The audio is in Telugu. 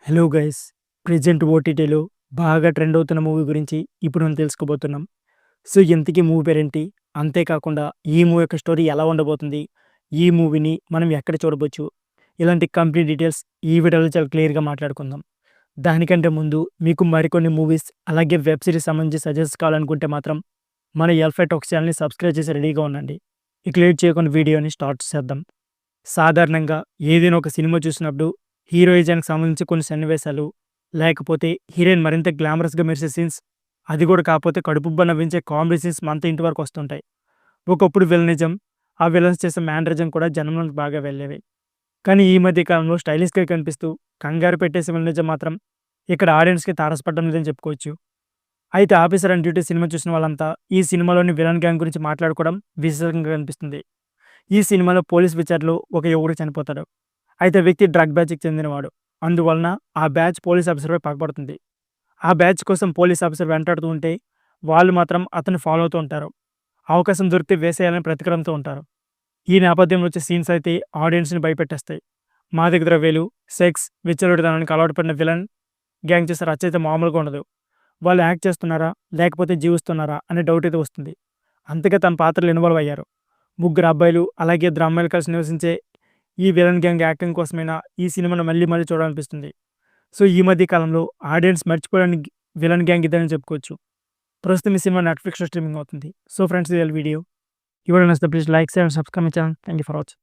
Hello guys! ప్రెజెంట్ ఓటీటీలో బాగా ట్రెండ్ అవుతున్న మూవీ గురించి ఇప్పుడు మనం తెలుసుకోబోతున్నాం. సో, ఇంతకీ మూవీ పేరేంటి? అంతేకాకుండా ఈ మూవీ యొక్క స్టోరీ ఎలా ఉండబోతుంది? ఈ మూవీని మనం ఎక్కడ చూడబోచ్చు? ఇలాంటి కంప్లీట్ డీటెయిల్స్ ఈ వీడియోలో చాలా క్లియర్‌గా మాట్లాడుకుందాం. దానికంటే ముందు మీకు మరికొన్ని మూవీస్ అలాగే వెబ్ సీరీస్ సంబంధించి సజెస్ట్ కావాలనుకుంటే మాత్రం మన ఎల్ఫై టాక్స్ ఛానెల్‌ని సబ్స్క్రైబ్ చేసి రెడీగా ఉండండి. ఇక లేట్ చేయకుండా వీడియోని స్టార్ట్ చేద్దాం. సాధారణంగా ఏదైనా ఒక సినిమా చూసినప్పుడు హీరోయిజానికి సంబంధించి కొన్ని సన్నివేశాలు, లేకపోతే హీరోయిన్ మరింత గ్లామరస్‌గా మెరిసే సీన్స్, అది కూడా కాకపోతే కడుపుబ్బ నవ్వించే కామెడీ సీన్స్ మనతో ఇంటి వరకు వస్తుంటాయి. ఒకప్పుడు విలనిజం, ఆ విలన్స్ చేసే మేనరిజం కూడా జనంలోకి బాగా వెళ్ళేవి. కానీ ఈ మధ్య కాలంలో స్టైలిష్‌గా కనిపిస్తూ కంగారు పెట్టేసే విలనిజం మాత్రం ఇక్కడ ఆడియన్స్‌కి తారసపడడం లేదని చెప్పుకోవచ్చు. అయితే 'ఆఫీసర్ ఆన్ డ్యూటీ' సినిమా చూసిన వాళ్ళంతా ఈ సినిమాలోని విలన్ గ్యాంగ్ గురించి మాట్లాడుకోవడం విశేషంగా కనిపిస్తుంది. ఈ సినిమాలో పోలీస్ విచారణలో ఒక యువకుడు చనిపోతాడు. అయితే వ్యక్తి డ్రగ్ బ్యాచ్‌కి చెందినవాడు. అందువలన ఆ బ్యాచ్ పోలీస్ ఆఫీసర్‌పై పగపడుతుంది. ఆ బ్యాచ్ కోసం పోలీస్ ఆఫీసర్ వెంటాడుతూ ఉంటే, వాళ్ళు మాత్రం అతన్ని ఫాలో అవుతూ ఉంటారు. అవకాశం దొరికితే వేసేయాలని ప్రతికారంతో ఉంటారు. ఈ నేపథ్యంలో వచ్చే సీన్స్ అయితే ఆడియన్స్‌ని భయపెట్టేస్తాయి. మాదక ద్రవ్యాలు, సెక్స్, విచ్చలవిడితనానికి అలవాటు పడిన విలన్ గ్యాంగ్ చేసే రచ్చ అయితే మామూలుగా ఉండదు. వాళ్ళు యాక్ట్ చేస్తున్నారా? లేకపోతే జీవిస్తున్నారా? అనే డౌట్ అయితే వస్తుంది. అంతగా తన పాత్రలో ఇన్వాల్వ్ అయ్యారు. ముగ్గురు అబ్బాయిలు అలాగే ఇద్దరు అమ్మాయిలు కలిసి నివసించే ఈ విలన్ గ్యాంగ్ యాక్టింగ్ కోసమైనా ఈ సినిమాను మళ్ళీ మళ్ళీ చూడాలనిపిస్తుంది. సో, ఈ మధ్య కాలంలో ఆడియన్స్ మర్చిపోలేని విలన్ గ్యాంగ్ ఇదని చెప్పుకోవచ్చు. ప్రస్తుతం ఈ సినిమా నెట్‌ఫ్లిక్స్‌లో స్ట్రీమింగ్ అవుతుంది. సో, ఫ్రెండ్స్, ఇది వీడియో. ఈ వీడియో నచ్చితే please like, share and subscribe my channel. Thank you for watching.